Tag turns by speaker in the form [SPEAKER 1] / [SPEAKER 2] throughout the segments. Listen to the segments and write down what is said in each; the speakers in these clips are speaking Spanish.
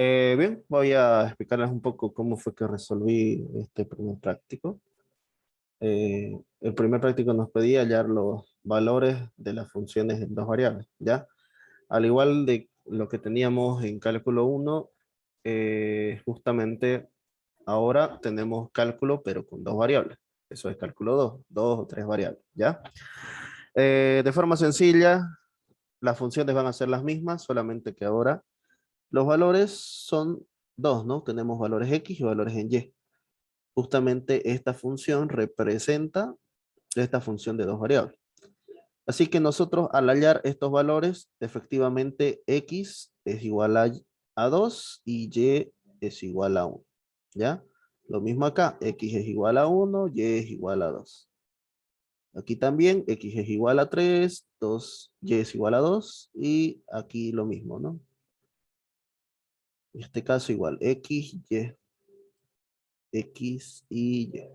[SPEAKER 1] Bien, voy a explicarles un poco cómo fue que resolví este primer práctico. El primer práctico nos pedía hallar los valores de las funciones en dos variables, ¿ya? Al igual de lo que teníamos en cálculo uno, justamente ahora tenemos cálculo, pero con dos variables. Eso es cálculo 2, dos o tres variables, ¿ya? De forma sencilla, las funciones van a ser las mismas, solamente que ahora los valores son dos, ¿no? Tenemos valores X y valores en Y. Justamente esta función representa esta función de dos variables. Así que nosotros al hallar estos valores, efectivamente X es igual a 2 y Y es igual a 1. ¿Ya? Lo mismo acá, X es igual a 1, Y es igual a 2. Aquí también X es igual a 3, 2, Y es igual a 2 y aquí lo mismo, ¿no? En este caso igual, X, Y, X y Y.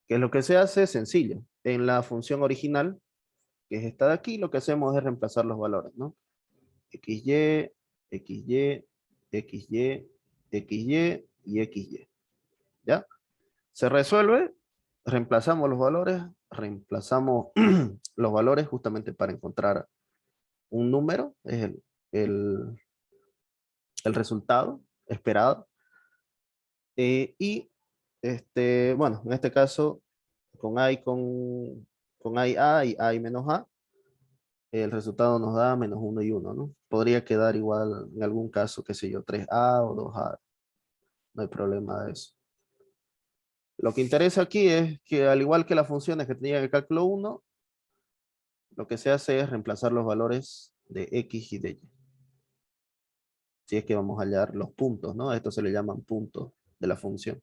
[SPEAKER 1] Que lo que se hace es sencillo. En la función original, que es esta de aquí, lo que hacemos es reemplazar los valores, ¿no? XY, XY, XY, XY y XY. ¿Ya? Se resuelve, reemplazamos los valores, reemplazamos los valores justamente para encontrar un número, es el, el resultado esperado. Y bueno, en este caso, con A y con A y A y menos A, el resultado nos da menos uno y uno, ¿no? Podría quedar igual en algún caso, qué sé yo, 3A o 2A, no hay problema de eso. Lo que interesa aquí es que al igual que las funciones que tenía en el cálculo uno, lo que se hace es reemplazar los valores de X y de Y. Si es que vamos a hallar los puntos, ¿no? A esto se le llaman puntos de la función.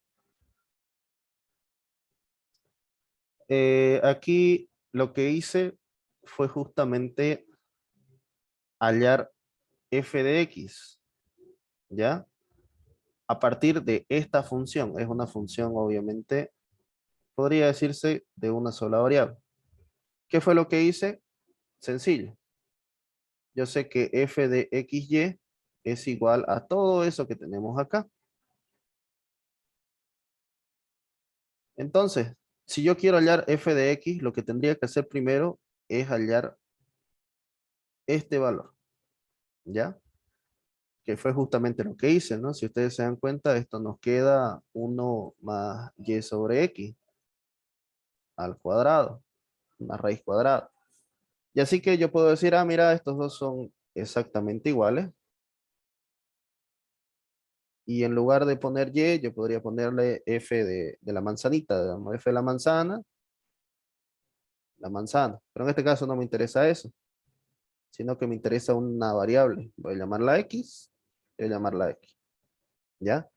[SPEAKER 1] Aquí lo que hice fue justamente hallar f de x, ¿ya? A partir de esta función. Es una función, obviamente, podría decirse de una sola variable. ¿Qué fue lo que hice? Sencillo. Yo sé que f de xy es igual a todo eso que tenemos acá. Entonces, si yo quiero hallar f de x, lo que tendría que hacer primero es hallar este valor, ¿ya? Que fue justamente lo que hice, ¿no? Si ustedes se dan cuenta, esto nos queda 1 más y sobre x al cuadrado, una raíz cuadrada. Y así que yo puedo decir, ah, mira, estos dos son exactamente iguales. Y en lugar de poner y, yo podría ponerle f de la manzanita, digamos, f de la manzana. Pero en este caso no me interesa eso, sino que me interesa una variable. Voy a llamarla x, voy a llamarla x. ¿Ya?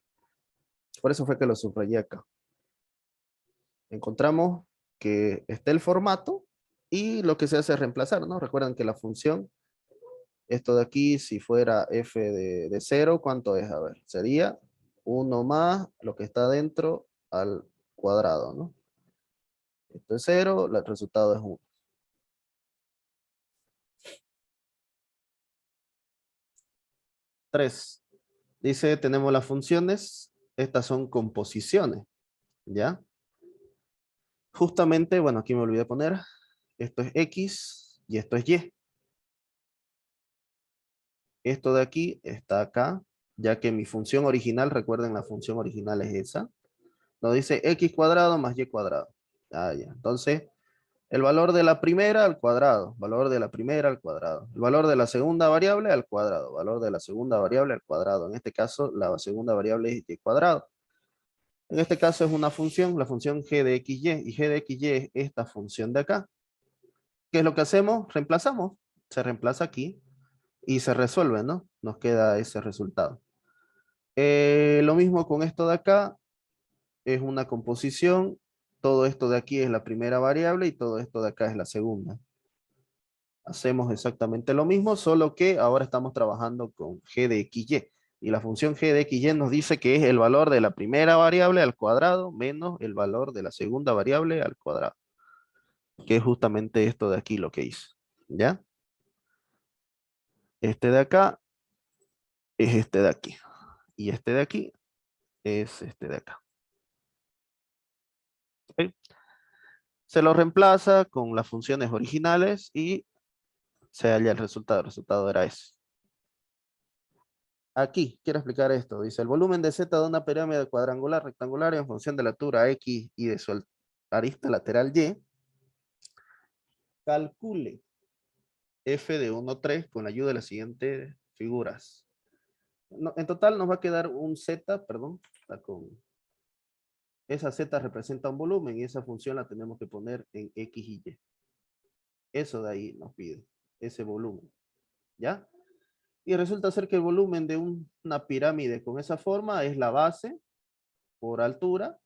[SPEAKER 1] Por eso fue que lo subrayé acá. Encontramos que está el formato y lo que se hace es reemplazar, ¿no? Recuerden que la función, esto de aquí, si fuera f de 0, ¿cuánto es? A ver, sería 1 más lo que está dentro al cuadrado, ¿no? Esto es 0, el resultado es 1. 3. Dice, tenemos las funciones, estas son composiciones, ¿ya? Justamente, bueno, aquí me olvidé poner, esto es x y esto es y. Esto de aquí está acá, ya que mi función original, recuerden la función original es esa, nos dice x cuadrado más y cuadrado. Ah, ya. Entonces, el valor de la primera al cuadrado, valor de la primera al cuadrado, el valor de la segunda variable al cuadrado, valor de la segunda variable al cuadrado. En este caso, la segunda variable es y cuadrado. En este caso es una función, la función g de xy, y g de xy es esta función de acá. ¿Qué es lo que hacemos? Reemplazamos. Se reemplaza aquí y se resuelve, ¿no? Nos queda ese resultado. Lo mismo con esto de acá, es una composición, todo esto de aquí es la primera variable y todo esto de acá es la segunda. Hacemos exactamente lo mismo, solo que ahora estamos trabajando con g de xy. Y la función g de xy nos dice que es el valor de la primera variable al cuadrado menos el valor de la segunda variable al cuadrado. Que es justamente esto de aquí lo que hice. ¿Ya? Este de acá es este de aquí. Y este de aquí es este de acá. ¿Ok? Se lo reemplaza con las funciones originales y se halla el resultado. El resultado era ese. Aquí, quiero explicar esto. Dice, el volumen de Z de una pirámide cuadrangular rectangular en función de la altura X y de su arista lateral Y. Calcule F de 1,3 con la ayuda de las siguientes figuras. No, en total nos va a quedar un Z, perdón, está con... Esa Z representa un volumen y esa función la tenemos que poner en X y Y. Eso de ahí nos pide, ese volumen. ¿Ya? Y resulta ser que el volumen de una pirámide con esa forma es la base por altura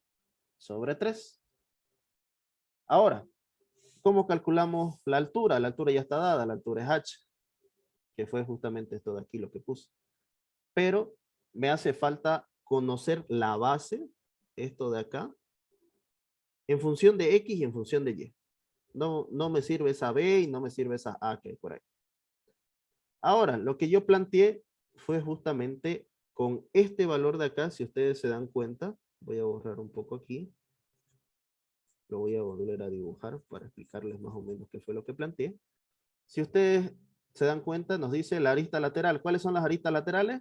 [SPEAKER 1] sobre 3. Ahora, ¿cómo calculamos la altura? La altura ya está dada, la altura es h, que fue justamente esto de aquí lo que puse. Pero me hace falta conocer la base, esto de acá, en función de x y en función de y. No me sirve esa b y no me sirve esa a que hay por ahí. Ahora, lo que yo planteé fue justamente con este valor de acá, si ustedes se dan cuenta, voy a borrar un poco aquí, lo voy a volver a dibujar para explicarles más o menos qué fue lo que planteé. Si ustedes se dan cuenta, nos dice la arista lateral. ¿Cuáles son las aristas laterales?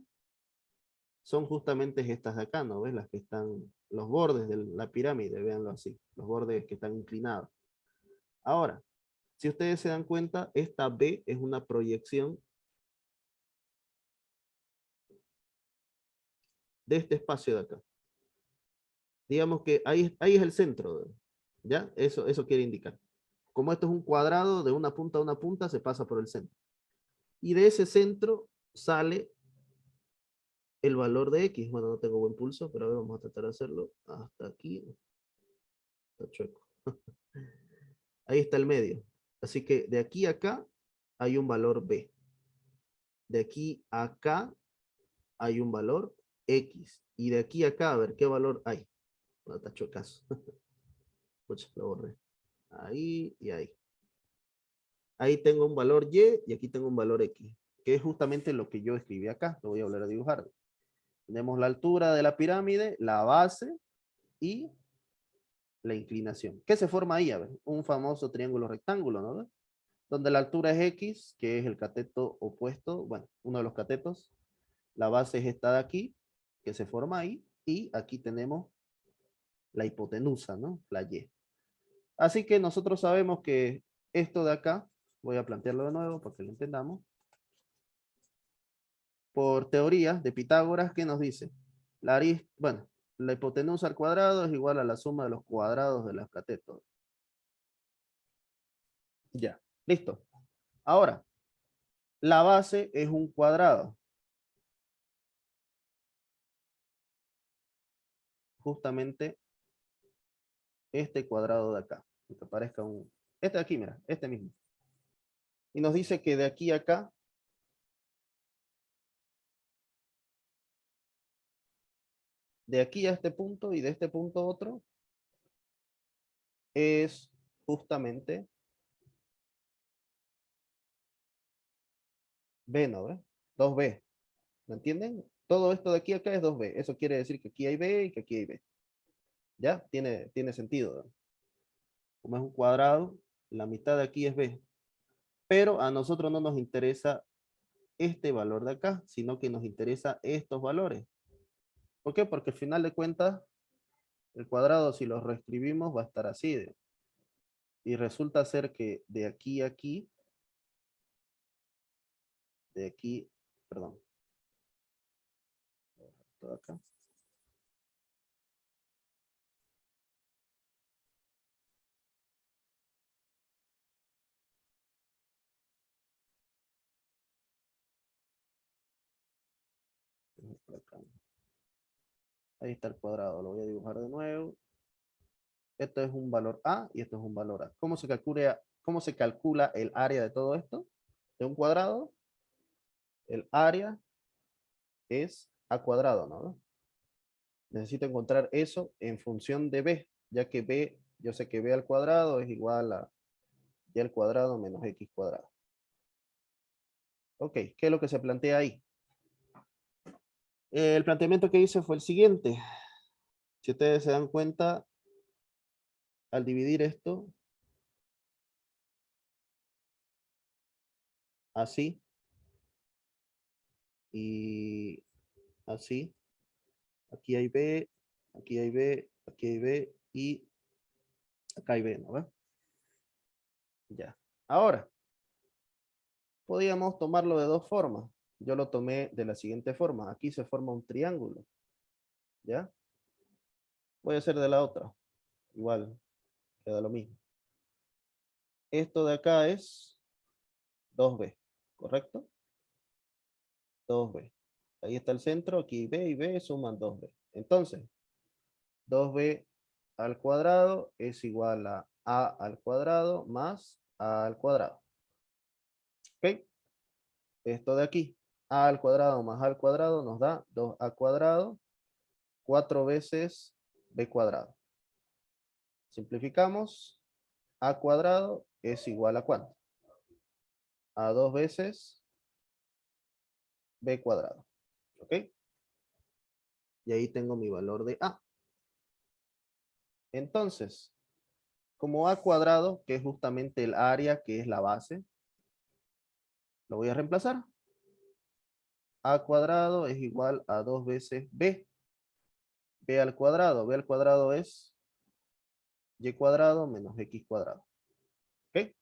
[SPEAKER 1] Son justamente estas de acá, ¿no ves? Las que están, los bordes de la pirámide, véanlo así, los bordes que están inclinados. Ahora, si ustedes se dan cuenta, esta B es una proyección de este espacio de acá. Digamos que ahí es el centro, ¿ya? Eso quiere indicar. Como esto es un cuadrado de una punta a una punta, se pasa por el centro. Y de ese centro sale el valor de X. Bueno, no tengo buen pulso, pero a ver, vamos a tratar de hacerlo. Hasta aquí. Está chueco. Ahí está el medio. Así que de aquí a acá hay un valor B. De aquí a acá hay un valor X. Y de aquí a acá, a ver qué valor hay. No, está chuecazo. Pucha, lo borré. Ahí y ahí. Ahí tengo un valor Y aquí tengo un valor X, que es justamente lo que yo escribí acá. Lo voy a volver a dibujar. Tenemos la altura de la pirámide, la base y la inclinación. ¿Qué se forma ahí? A ver, un famoso triángulo rectángulo, ¿no? Donde la altura es X, que es el cateto opuesto, bueno, uno de los catetos. La base es esta de aquí, que se forma ahí, y aquí tenemos la hipotenusa, ¿no? La Y. Así que nosotros sabemos que esto de acá, voy a plantearlo de nuevo para que lo entendamos, por teoría de Pitágoras, ¿qué nos dice? Bueno, la hipotenusa al cuadrado es igual a la suma de los cuadrados de los catetos. Ya, listo. Ahora, la base es un cuadrado. Justamente este cuadrado de acá. Que parezca un... Este de aquí, mira, este mismo. Y nos dice que de aquí a acá, de aquí a este punto y de este punto a otro, es justamente B, ¿no? ¿Ve? 2B. ¿Me entienden? Todo esto de aquí a acá es 2B. Eso quiere decir que aquí hay B y que aquí hay B. ¿Ya? Tiene sentido, ¿no? Como es un cuadrado, la mitad de aquí es B. Pero a nosotros no nos interesa este valor de acá, sino que nos interesa estos valores. ¿Por qué? Porque al final de cuentas, el cuadrado, si lo reescribimos, va a estar así. Y resulta ser que de aquí a aquí, de aquí, perdón, todo acá. Por acá. Ahí está el cuadrado, lo voy a dibujar de nuevo. Esto es un valor A y esto es un valor A. Cómo se calcula el área de todo esto? De un cuadrado, el área es A cuadrado, ¿no? Necesito encontrar eso en función de B, ya que B, yo sé que B al cuadrado es igual a Y al cuadrado menos X cuadrado. Ok, ¿qué es lo que se plantea ahí? El planteamiento que hice fue el siguiente. Si ustedes se dan cuenta, al dividir esto así y así, aquí hay B, aquí hay B, aquí hay B y acá hay B, ¿no ve? Ya. Ahora, podíamos tomarlo de dos formas. Yo lo tomé de la siguiente forma. Aquí se forma un triángulo, ¿ya? Voy a hacer de la otra. Igual, queda lo mismo. Esto de acá es 2B, ¿correcto? 2B. Ahí está el centro, aquí B y B suman 2B. Entonces, 2B al cuadrado es igual a al cuadrado más A al cuadrado. ¿Ok? Esto de aquí, A al cuadrado más A al cuadrado nos da 2A cuadrado, 4 veces B cuadrado. Simplificamos, A cuadrado es igual a ¿cuánto? A 2 veces B cuadrado. ¿Ok? Y ahí tengo mi valor de A. Entonces, como A cuadrado, que es justamente el área, que es la base, lo voy a reemplazar. A cuadrado es igual a 2 veces B. B al cuadrado. B al cuadrado es Y cuadrado menos X cuadrado. ¿Ok?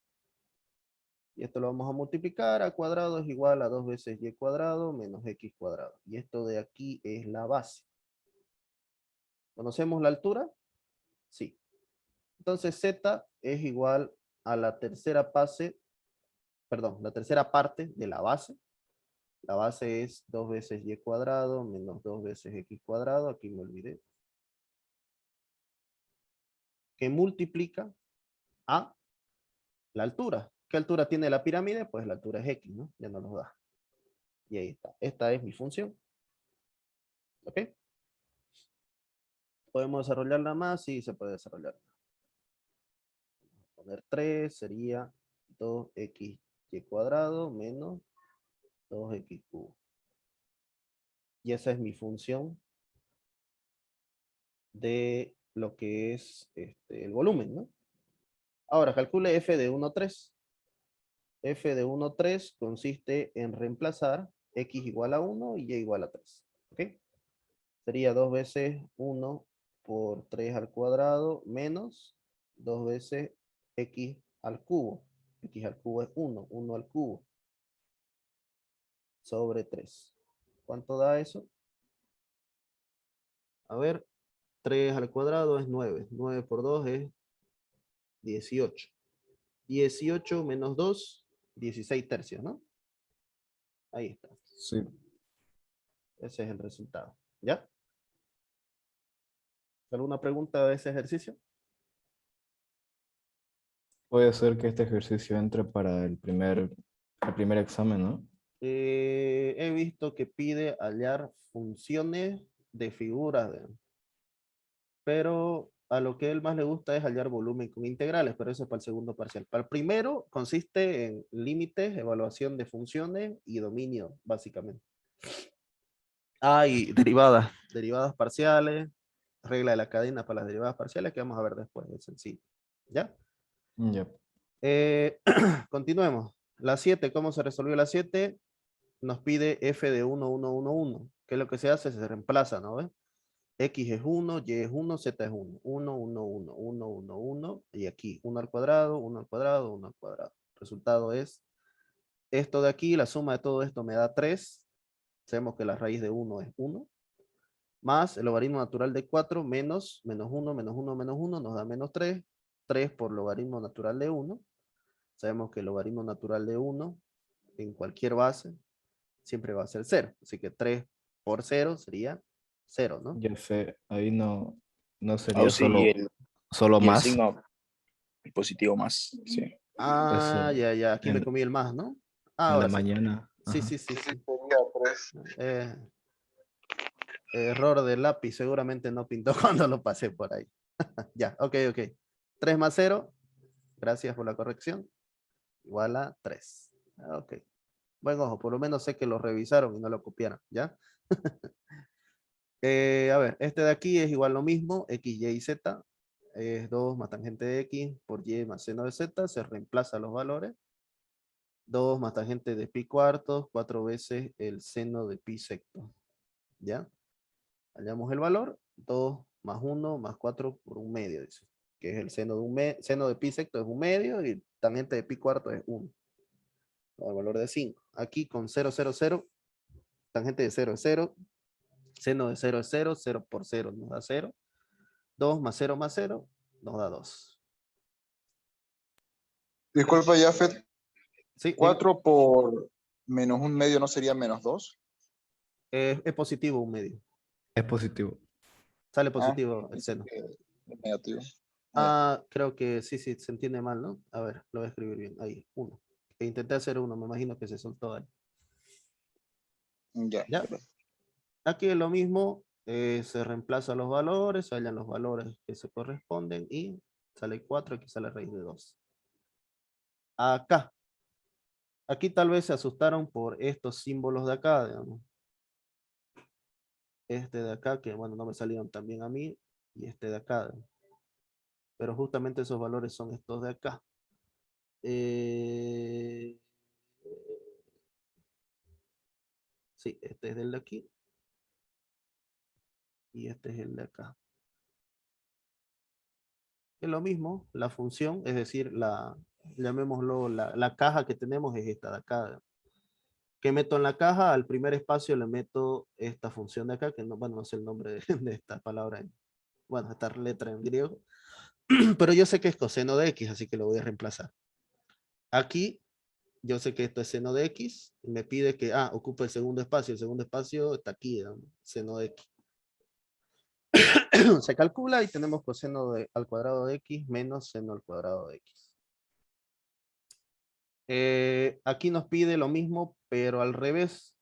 [SPEAKER 1] Y esto lo vamos a multiplicar. A cuadrado es igual a 2 veces Y cuadrado menos X cuadrado. Y esto de aquí es la base. ¿Conocemos la altura? Sí. Entonces Z es igual a la tercera la tercera parte de la base. La base es 2 veces Y cuadrado menos 2 veces X cuadrado. Aquí me olvidé. Que multiplica a la altura. ¿Qué altura tiene la pirámide? Pues la altura es X, ¿no? Ya no nos da. Y ahí está. Esta es mi función. ¿Ok? ¿Podemos desarrollarla más? Sí, se puede desarrollar. Poner 3 sería 2xy cuadrado menos 2x cubo. Y esa es mi función de lo que es el volumen, ¿no? Ahora, calcule f de 1, 3. F de 1, 3 consiste en reemplazar x igual a 1 y y igual a 3. ¿Ok? Sería 2 veces 1 por 3 al cuadrado menos 2 veces x al cubo. X al cubo es 1, 1 al cubo sobre 3. ¿Cuánto da eso? A ver, 3 al cuadrado es 9. 9 por 2 es 18. 18 menos 2, 16 tercios, ¿no? Ahí está.
[SPEAKER 2] Sí,
[SPEAKER 1] Ese es el resultado. ¿Ya? ¿Alguna pregunta de ese ejercicio?
[SPEAKER 2] puede ser que este ejercicio entre para el primer examen, ¿no?
[SPEAKER 1] He visto que pide hallar funciones de figuras, pero a lo que a él más le gusta es hallar volumen con integrales, pero eso es para el segundo parcial. Para el primero consiste en límites, evaluación de funciones y dominio, básicamente. Ah, y derivadas, derivadas parciales, regla de la cadena para las derivadas parciales que vamos a ver después, es sencillo. ¿Ya?
[SPEAKER 2] Ya.
[SPEAKER 1] Continuemos. La 7, ¿cómo se resolvió la 7? Nos pide f de 1, 1, 1, 1. ¿Qué es lo que se hace? Se reemplaza, ¿no ves? X es 1, Y es 1, Z es 1. 1, 1, 1, 1, 1, 1. Y aquí 1 al cuadrado, 1 al cuadrado, 1 al cuadrado. El resultado es esto de aquí, la suma de todo esto me da 3. Sabemos que la raíz de 1 es 1. Más el logaritmo natural de 4 menos 1, menos 1, menos 1 nos da menos 3. 3 por logaritmo natural de 1. Sabemos que el logaritmo natural de 1 en cualquier base siempre va a ser 0. Así que 3 por 0 sería 0, ¿no?
[SPEAKER 2] Ya sé, ahí no, no
[SPEAKER 3] Oh,
[SPEAKER 2] sería
[SPEAKER 3] sí,
[SPEAKER 2] solo
[SPEAKER 3] y el
[SPEAKER 2] más.
[SPEAKER 3] signo positivo más. Sí.
[SPEAKER 1] Ah,
[SPEAKER 2] Eso
[SPEAKER 1] ya, ya. Aquí me
[SPEAKER 2] en,
[SPEAKER 1] comí el más, ¿no?
[SPEAKER 2] en la
[SPEAKER 1] Ahora sí.
[SPEAKER 2] mañana.
[SPEAKER 1] Sí,
[SPEAKER 2] Ajá.
[SPEAKER 1] sí, sí, sí. Eh, error de lápiz. Seguramente no pintó cuando lo pasé por ahí. Ya, ok, ok. 3 más 0. Gracias por la corrección. Igual a 3. Ok. Buen ojo, por lo menos sé que lo revisaron y no lo copiaron, ¿ya? A ver, este de aquí es igual lo mismo, x, y z. Es 2 más tangente de x por y más seno de z. Se reemplaza los valores. 2 más tangente de pi cuartos, 4 veces el seno de pi sexto. ¿Ya? Hallamos el valor. 2 más 1 más 4 por un medio, dice. Que es el seno de, seno de pi sexto es un medio y tangente de pi cuarto es 1. El valor de 5. Aquí con 0, 0, 0. Tangente de 0 es 0. Seno de 0 es 0. 0 por 0 nos da 0. 2 más 0 nos da 2.
[SPEAKER 3] Disculpa, Jafet,
[SPEAKER 1] Sí, dime.
[SPEAKER 3] 4 por menos un medio no sería menos 2.
[SPEAKER 1] Es positivo un medio.
[SPEAKER 2] Es positivo.
[SPEAKER 1] Sale
[SPEAKER 3] Ah,
[SPEAKER 1] positivo el
[SPEAKER 3] dice
[SPEAKER 1] seno.
[SPEAKER 3] que es negativo.
[SPEAKER 1] Creo que sí, sí, se entiende mal, ¿no? A ver, lo voy a escribir bien. Ahí, 1. Intenté hacer 1, me imagino que se soltó ahí.
[SPEAKER 3] Ya,
[SPEAKER 1] ¿Ya? Aquí es lo mismo, se reemplazan los valores, hallan los valores que se corresponden y sale 4, aquí sale raíz de 2. Acá. Aquí tal vez se asustaron por estos símbolos de acá, digamos. Este de acá, que bueno, no me salieron tan bien a mí, y este de acá. Pero justamente esos valores son estos de acá. Eh, sí, este es el de aquí. Y este es el de acá. Es lo mismo, la función, es decir, llamémoslo, la caja que tenemos es esta de acá. ¿Qué meto en la caja? Al primer espacio le meto esta función de acá, que no, bueno, no sé el nombre de esta palabra, bueno, esta letra en griego, pero yo sé que es coseno de x, así que lo voy a reemplazar. Aquí, yo sé que esto es seno de x, y me pide que, ocupe el segundo espacio está aquí, ¿no? Seno de x. Se calcula y tenemos coseno al cuadrado de x menos seno al cuadrado de x. Aquí nos pide lo mismo, pero al revés.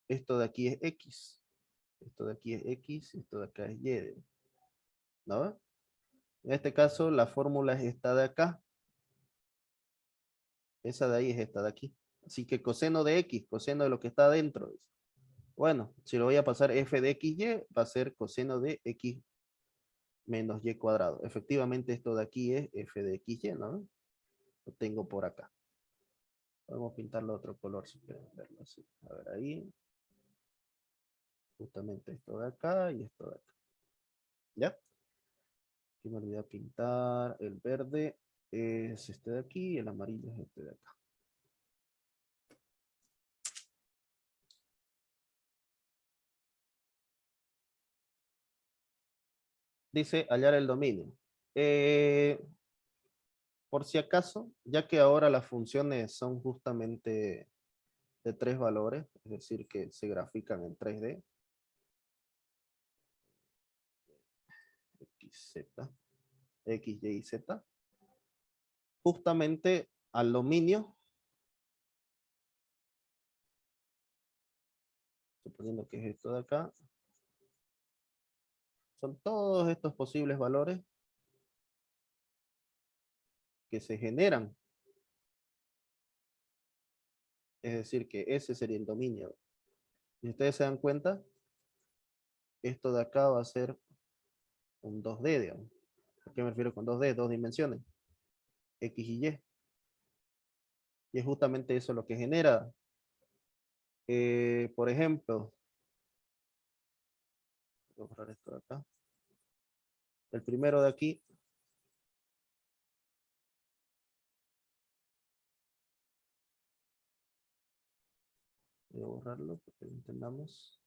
[SPEAKER 1] Esto de aquí es x. Esto de aquí es x, esto de acá es y. ¿No? En este caso, la fórmula es esta de acá. Esa de ahí es esta de aquí. Así que coseno de x, coseno de lo que está adentro. Bueno, si lo voy a pasar f de xy, va a ser coseno de x menos y cuadrado. Efectivamente, esto de aquí es f de xy, ¿no? Lo tengo por acá. Podemos pintarlo de otro color si quieren verlo así. A ver, ahí. Justamente esto de acá y esto de acá. ¿Ya? Aquí me olvidé pintar el verde. Es este de aquí y el amarillo es este de acá. Dice hallar el dominio. Por si acaso, ya que ahora las funciones son justamente de 3 valores, es decir, que se grafican en 3D, XZ, X, Y, Z, justamente al dominio, suponiendo que es esto de acá, son todos estos posibles valores que se generan. Es decir, que ese sería el dominio. Si ustedes se dan cuenta, esto de acá va a ser un 2D, digamos. ¿A qué me refiero con 2D? Dos dimensiones, X y Y. Y es justamente eso lo que genera. Por ejemplo, voy a borrar esto de acá. El primero de aquí. Voy a borrarlo porque lo entendamos.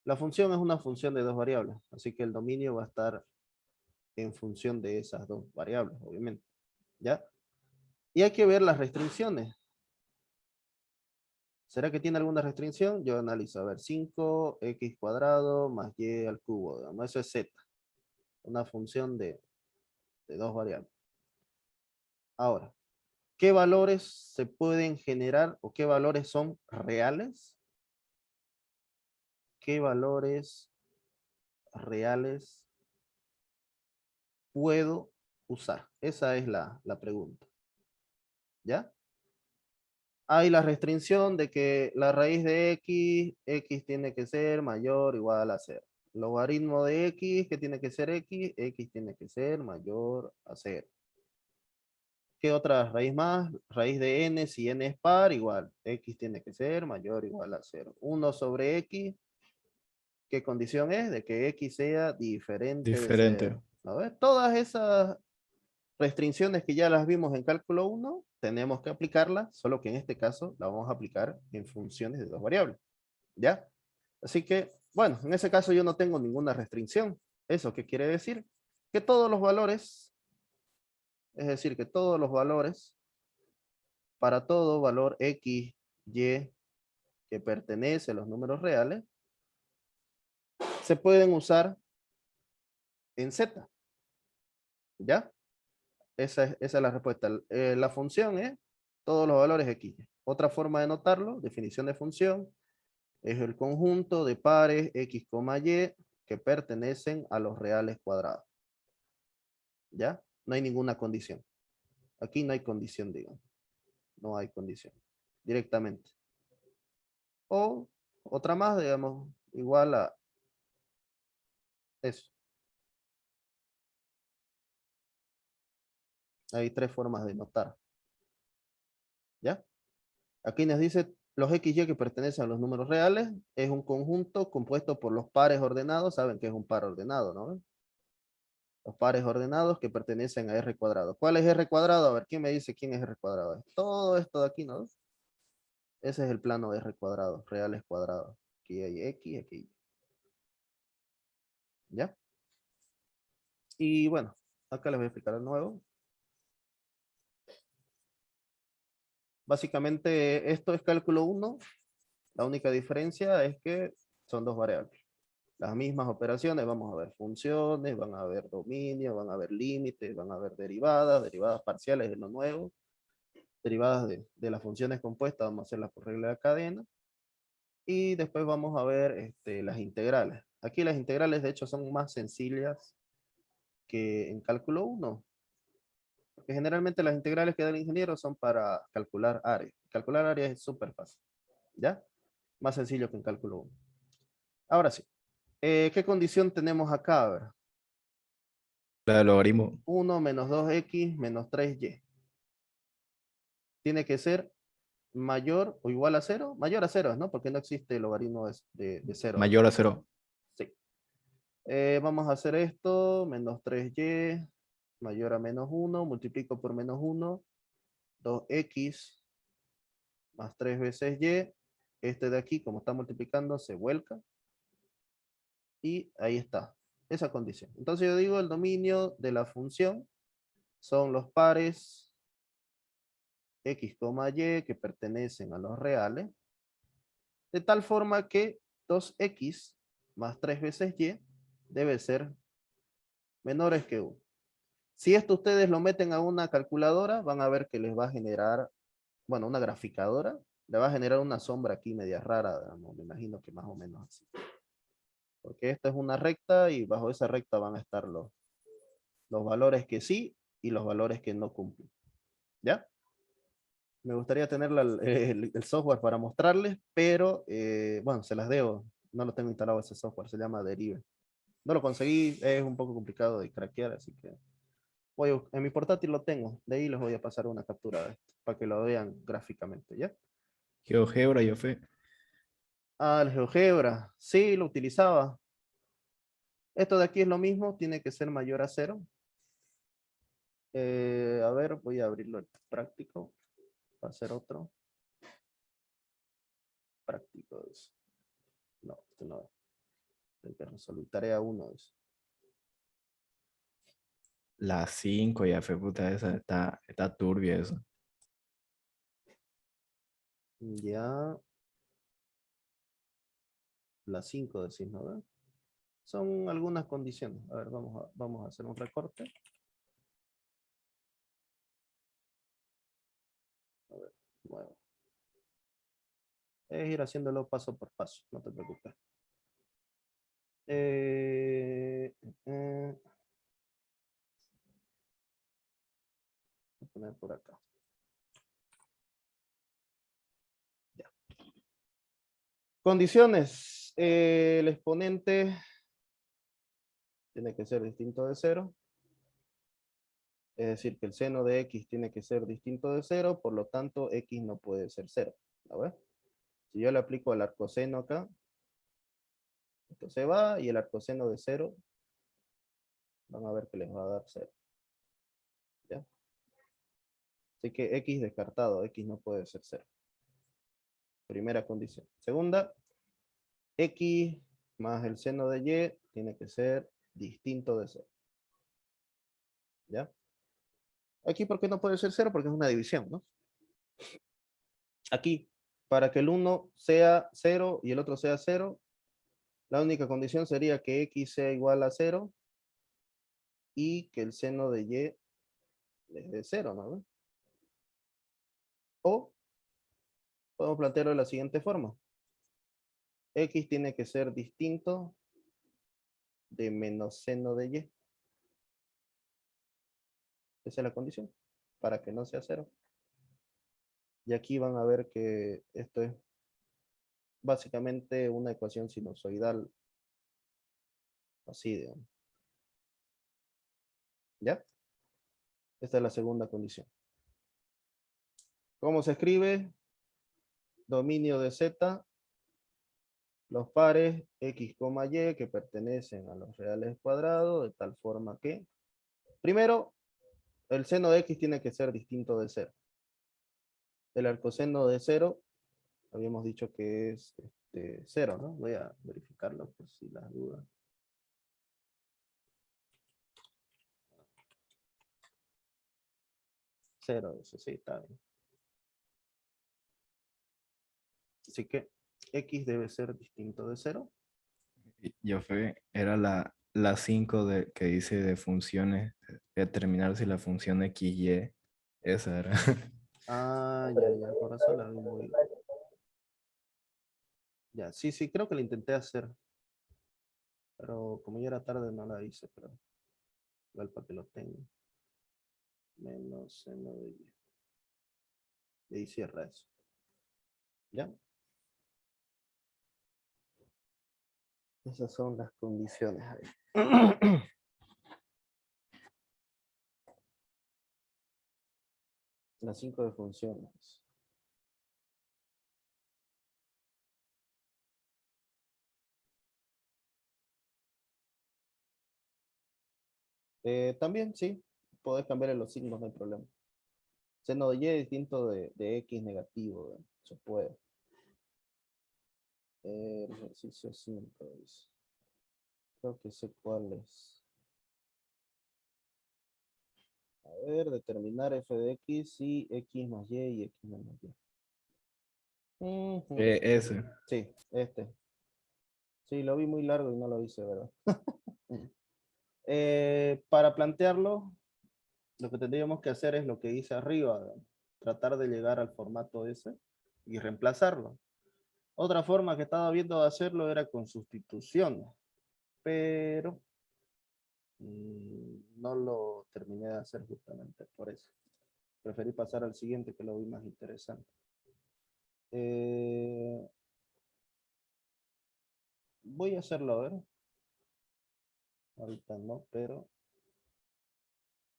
[SPEAKER 1] La función es una función de dos variables, así que el dominio va a estar en función de esas dos variables, obviamente. ¿Ya? Y hay que ver las restricciones. ¿Será que tiene alguna restricción? Yo analizo, a ver, 5x cuadrado más y al cubo, digamos, eso es z, una función de dos variables. Ahora, ¿qué valores se pueden generar o qué valores son reales? ¿Qué valores reales puedo usar? Esa es la pregunta. ¿Ya? hay la restricción de que la raíz de x tiene que ser mayor o igual a 0. Logaritmo de x, que tiene que ser x tiene que ser mayor a 0. ¿Qué otra raíz más? Raíz de n, si n es par, igual. X tiene que ser mayor o igual a 0. 1 sobre x, ¿qué condición es? De que x sea diferente de
[SPEAKER 2] Diferente.
[SPEAKER 1] 0. A ver, todas esas restricciones que ya las vimos en cálculo 1, tenemos que aplicarlas, solo que en este caso la vamos a aplicar en funciones de dos variables. ¿Ya? Así que, bueno, en ese caso yo no tengo ninguna restricción. ¿Eso qué quiere decir? Que todos los valores, es decir, que todos los valores, para todo valor x, y, que pertenece a los números reales, se pueden usar en z. ¿Ya? Esa es la respuesta. La función es todos los valores x. Otra forma de notarlo, definición de función, es el conjunto de pares x, y que pertenecen a los reales cuadrados. ¿Ya? No hay ninguna condición. Aquí no hay condición, digamos. No hay condición. Directamente. O otra más, digamos, igual a eso. Hay tres formas de notar. ¿Ya? Aquí nos dice los XY que pertenecen a los números reales es un conjunto compuesto por los pares ordenados. Saben que es un par ordenado, ¿no? Los pares ordenados que pertenecen a R cuadrado. ¿Cuál es R cuadrado? A ver, ¿quién me dice quién es R cuadrado? Todo esto de aquí, ¿no? Ese es el plano de R cuadrado, reales cuadrados. Aquí hay X, aquí hay Y. ¿Ya? Y bueno, acá les voy a explicar de nuevo. Básicamente esto es cálculo 1. La única diferencia es que son dos variables. Las mismas operaciones, vamos a ver funciones, van a ver dominio, van a ver límites, van a ver derivadas, derivadas parciales de lo nuevo, derivadas de las funciones compuestas, vamos a hacerlas por regla de cadena. Y después vamos a ver las integrales. Aquí las integrales de hecho son más sencillas que en cálculo 1. Porque generalmente las integrales que da el ingeniero son para calcular áreas. Calcular áreas es súper fácil. ¿Ya? Más sencillo que en cálculo 1. Ahora sí. ¿Qué condición tenemos acá? A ver.
[SPEAKER 2] La del logaritmo.
[SPEAKER 1] 1 menos 2x menos 3y. Tiene que ser mayor o igual a 0. Mayor a 0, ¿no? Porque no existe el logaritmo de 0.
[SPEAKER 2] Mayor a 0.
[SPEAKER 1] Sí. Vamos a hacer esto. Menos 3y mayor a menos 1. Multiplico por menos 1. 2x más 3 veces y. Este de aquí, como está multiplicando, se vuelca. Y ahí está. Esa condición. Entonces yo digo el dominio de la función son los pares x, y que pertenecen a los reales, de tal forma que 2x más 3 veces y debe ser menores que 1. Si esto ustedes lo meten a una calculadora, van a ver que les va a generar, bueno, una graficadora, le va a generar una sombra aquí media rara, ¿no? Me imagino que más o menos así. Porque esta es una recta y bajo esa recta van a estar los valores que sí y los valores que no cumplen. ¿Ya? Me gustaría tener el software para mostrarles, pero bueno, se las debo. No lo tengo instalado ese software, se llama Derive. No lo conseguí, es un poco complicado de craquear, así que en mi portátil lo tengo. De ahí les voy a pasar una captura de esto, para que lo vean gráficamente, ¿ya?
[SPEAKER 2] GeoGebra, yo fe.
[SPEAKER 1] Ah, el GeoGebra, sí, lo utilizaba. Esto de aquí es lo mismo, tiene que ser mayor a 0. A ver, voy a abrirlo en práctico. Va a ser otro. Prácticos. No, este no es. Hay que resolver tarea 1.
[SPEAKER 2] La 5, ya fe, puta, esa está turbia eso.
[SPEAKER 1] Ya. La 5 decís, ¿no? ¿Ve? Son algunas condiciones. A ver, vamos a hacer un recorte. A ver, nuevo. Es ir haciéndolo paso por paso, no te preocupes. Voy a poner por acá. Condiciones. El exponente tiene que ser distinto de 0. Es decir, que el seno de x tiene que ser distinto de 0, por lo tanto, x no puede ser 0. ¿A ver? Si yo le aplico el arcoseno acá, esto se va, y el arcoseno de 0, van a ver que les va a dar 0. ¿Ya? Así que x descartado, x no puede ser 0. Primera condición. Segunda, x más el seno de y tiene que ser distinto de 0. ¿Ya? Aquí, ¿por qué no puede ser 0? Porque es una división, ¿no? Aquí, para que el uno sea 0 y el otro sea 0, la única condición sería que x sea igual a 0 y que el seno de y es de 0, ¿no? O podemos plantearlo de la siguiente forma. X tiene que ser distinto de menos seno de y. Esa es la condición, para que no sea 0. Y aquí van a ver que esto es básicamente una ecuación sinusoidal así, digamos. ¿Ya? Esta es la segunda condición. ¿Cómo se escribe? Dominio de Z, los pares x, y que pertenecen a los reales cuadrados, de tal forma que, primero, el seno de x tiene que ser distinto de 0. El arcoseno de 0, habíamos dicho que es 0, ¿no? Voy a verificarlo por si las dudas. Cero, eso sí, está bien. Así que x debe ser distinto de 0.
[SPEAKER 2] Yo fue, era la 5 que dice de funciones, determinar si la función x, y, esa era.
[SPEAKER 1] Ah, ya, por eso la vi muy... Ya, sí, creo que la intenté hacer. Pero como ya era tarde no la hice, pero igual para que lo tenga. Menos seno de y. Y ahí cierra eso. ¿Ya? Esas son las condiciones ahí. Las 5 de funciones. También, sí. Podés cambiar los signos, no hay problema. Seno de y es distinto de x negativo. Se puede. Ejercicio 5. Dice. Creo que sé cuál es. A ver, determinar f de x si x más y x menos y.
[SPEAKER 2] Ese.
[SPEAKER 1] Sí, este. Sí, lo vi muy largo y no lo hice, ¿verdad? Para plantearlo, lo que tendríamos que hacer es lo que hice arriba, ¿verdad? Tratar de llegar al formato ese y reemplazarlo. Otra forma que estaba viendo de hacerlo era con sustitución, pero no lo terminé de hacer justamente por eso. Preferí pasar al siguiente que lo vi más interesante. Voy a hacerlo, a ver. Ahorita no, pero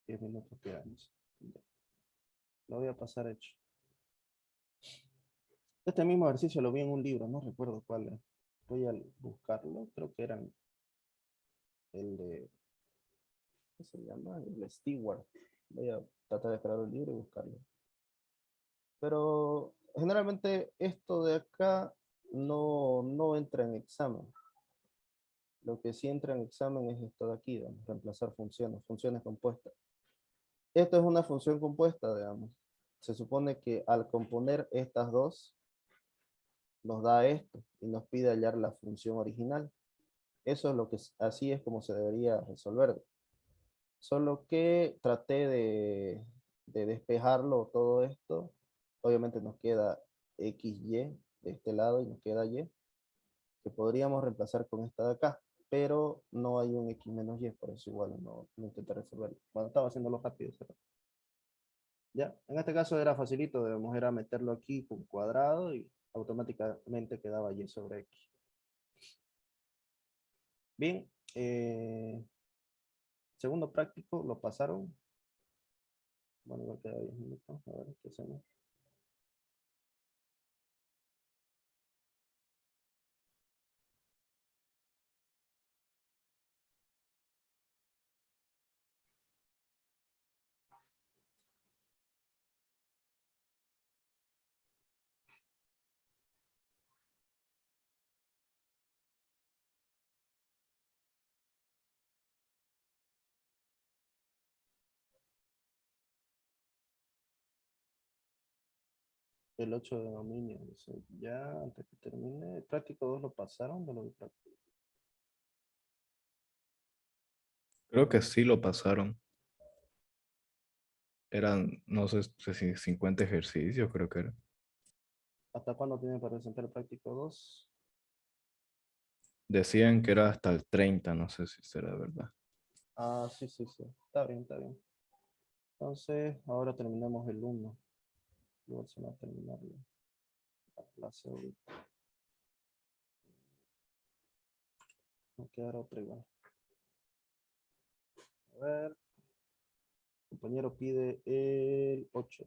[SPEAKER 1] 10 minutos quedamos. Lo voy a pasar hecho. Este mismo ejercicio lo vi en un libro, no recuerdo cuál es. Voy a buscarlo, creo que eran el de, ¿qué se llama? El Stewart. Voy a tratar de esperar el libro y buscarlo. Pero generalmente esto de acá no entra en examen. Lo que sí entra en examen es esto de aquí, digamos, reemplazar funciones compuestas. Esto es una función compuesta, digamos. Se supone que al componer estas dos, nos da esto y nos pide hallar la función original. Eso es lo que, así es como se debería resolver. Solo que traté de despejarlo todo esto. Obviamente nos queda XY de este lado y nos queda Y, que podríamos reemplazar con esta de acá, pero no hay un X menos Y, por eso igual no intenté resolverlo. Cuando estaba haciéndolo rápido, ¿verdad? Ya, en este caso era facilito, debemos era meterlo aquí con cuadrado y automáticamente quedaba y sobre x. Bien, segundo práctico, lo pasaron. Bueno, igual queda 10 minutos. A ver qué hacemos. El 8 de dominio. Dice, ya, antes que termine. El práctico 2 lo pasaron de lo de práctico.
[SPEAKER 2] Creo que sí lo pasaron. Eran, no sé si 50 ejercicios, creo que era.
[SPEAKER 1] ¿Hasta cuándo tienen para presentar el práctico 2?
[SPEAKER 2] Decían que era hasta el 30, no sé si será verdad.
[SPEAKER 1] Ah, sí, sí, sí. Está bien, está bien. Entonces, ahora terminamos el 1. Luego se va a terminar la clase ahorita. Va a quedar otra igual. A ver. El compañero pide el 8.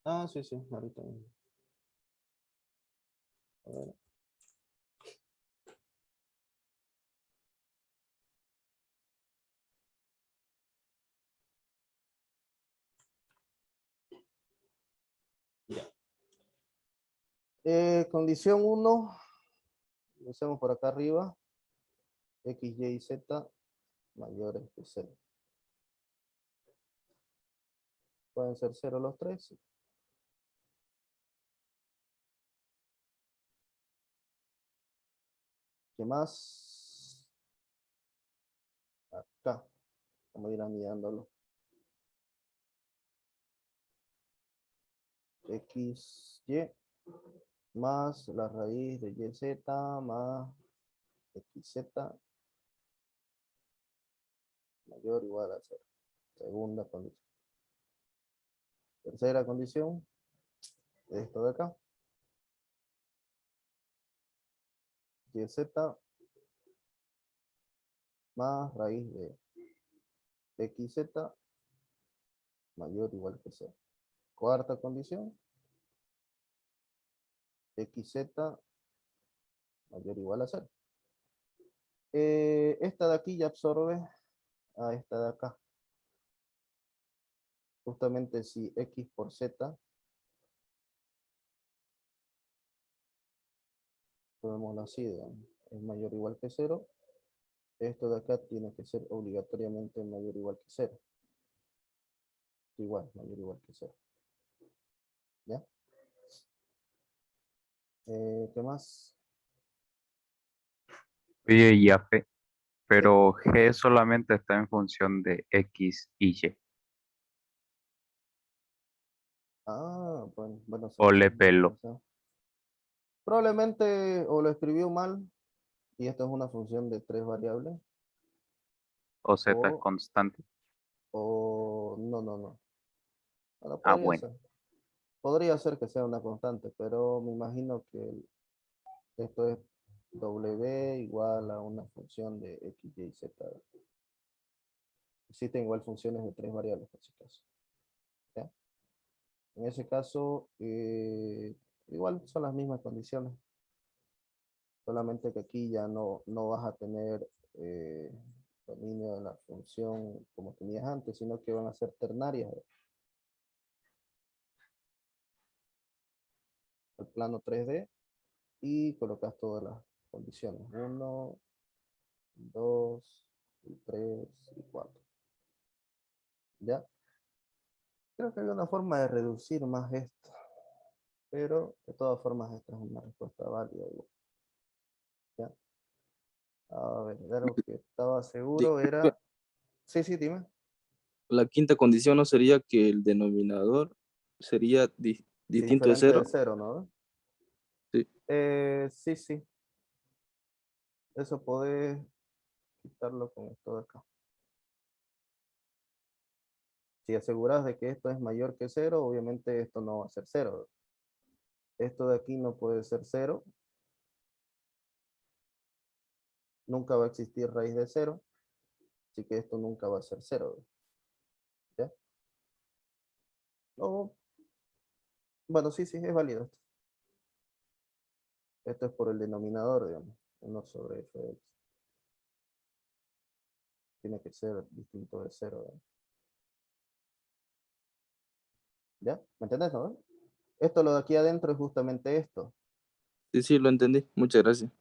[SPEAKER 1] Ah, sí, sí, ahorita mismo. A ver. Ya. Condición 1. Lo hacemos por acá arriba. X, Y y Z mayores que 0. Pueden ser 0 los tres. ¿Qué más? Acá. Vamos a ir anidándolo. X, Y más la raíz de YZ más XZ mayor o igual a 0. Segunda condición. Tercera condición. Esto de acá. YZ más raíz de XZ mayor o igual que 0. Cuarta condición. XZ mayor o igual a 0. Esta de aquí ya absorbe a esta de acá. Justamente si X por Z, tomémoslo así, digamos, es mayor o igual que 0, esto de acá tiene que ser obligatoriamente mayor o igual que 0. Igual, mayor o igual que 0. ¿Ya? ¿Qué más?
[SPEAKER 4] Oye, y Yafe,
[SPEAKER 1] Sí.
[SPEAKER 4] pero G solamente está en función de X y Y.
[SPEAKER 1] Ah, bueno,
[SPEAKER 4] Ole pelo.
[SPEAKER 1] probablemente o lo escribió mal, y esto es una función de 3 variables,
[SPEAKER 4] O Z es
[SPEAKER 1] o,
[SPEAKER 4] constante.
[SPEAKER 1] no. Bueno,
[SPEAKER 4] Ah,
[SPEAKER 1] podría
[SPEAKER 4] bueno.
[SPEAKER 1] ser. Podría ser que sea una constante, pero me imagino que esto es W igual a una función de X, Y, Z. Existen igual funciones de 3 variables, por si acaso. ¿Ya? En ese caso, igual son las mismas condiciones, solamente que aquí ya no vas a tener dominio de la función como tenías antes, sino que van a ser ternarias. El plano 3D y colocas todas las condiciones. 1, 2, 3 y 4. ¿Ya? Creo que hay una forma de reducir más esto, pero de todas formas esta es una respuesta válida. ¿Ya? A ver, de algo que estaba seguro era... Sí, sí, dime.
[SPEAKER 5] La quinta condición no sería que el denominador sería distinto de
[SPEAKER 1] Diferente de
[SPEAKER 5] 0.
[SPEAKER 1] 0, ¿no?
[SPEAKER 5] Sí.
[SPEAKER 1] Sí, sí. Eso podés quitarlo con esto de acá. Si aseguras de que esto es mayor que 0, obviamente esto no va a ser 0. Esto de aquí no puede ser 0. Nunca va a existir raíz de 0. Así que esto nunca va a ser 0. ¿Ya? O, bueno, sí, es válido esto. Esto es por el denominador, digamos. 1 sobre f de x. Tiene que ser distinto de 0. ¿Ya? ¿Me entendés, no? Esto, lo de aquí adentro, es justamente esto.
[SPEAKER 5] Sí, sí, lo entendí. Muchas gracias.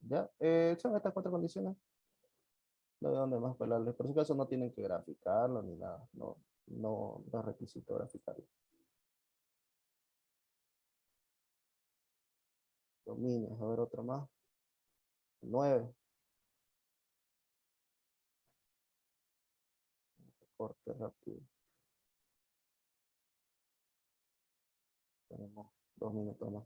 [SPEAKER 1] ¿Ya? Son estas 4 condiciones. No hay dónde más pelarles. Por si acaso no tienen que graficarlo ni nada. No es requisito graficarlo. Dominios, a ver otro más. 9. Corte rápido. Tenemos 2 minutos más.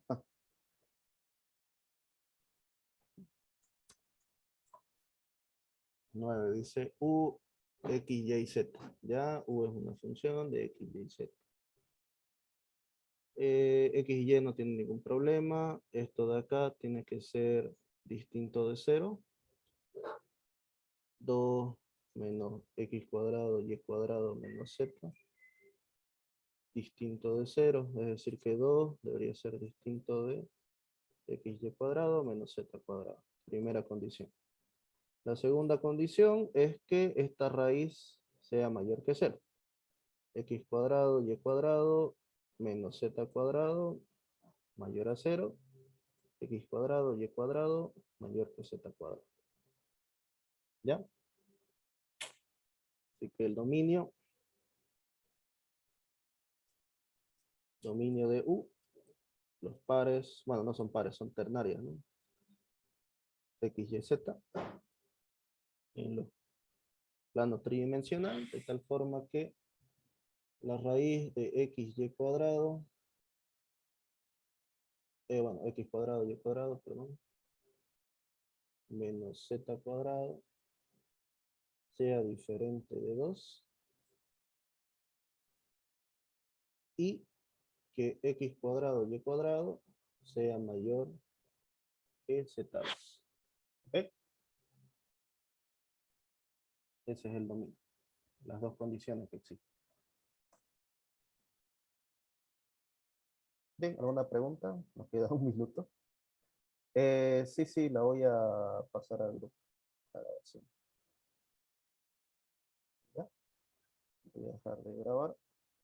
[SPEAKER 1] 9 dice u, x, y, z. Ya, u es una función de x, y, z. X y y no tiene ningún problema. Esto de acá tiene que ser distinto de 0. 2 menos x cuadrado, y cuadrado menos z. Distinto de 0, es decir que 2 debería ser distinto de x, y cuadrado menos z cuadrado. Primera condición. La segunda condición es que esta raíz sea mayor que 0. X cuadrado, y cuadrado menos z cuadrado mayor a 0. X cuadrado, y cuadrado mayor que z cuadrado. ¿Ya? Así que el dominio de U, los pares, bueno, no son pares, son ternarias, ¿no? X, Y, Z, en los planos tridimensional, de tal forma que la raíz de X, Y cuadrado, bueno, X cuadrado, Y cuadrado, perdón, menos Z cuadrado, sea diferente de 2, y que X cuadrado, Y cuadrado, sea mayor que Z2. ¿Ok? Ese es el dominio. Las dos condiciones que existen. Bien, ¿alguna pregunta? Nos queda un minuto. Sí, la voy a pasar al grupo. A la grabación. ¿Ya? Voy a dejar de grabar.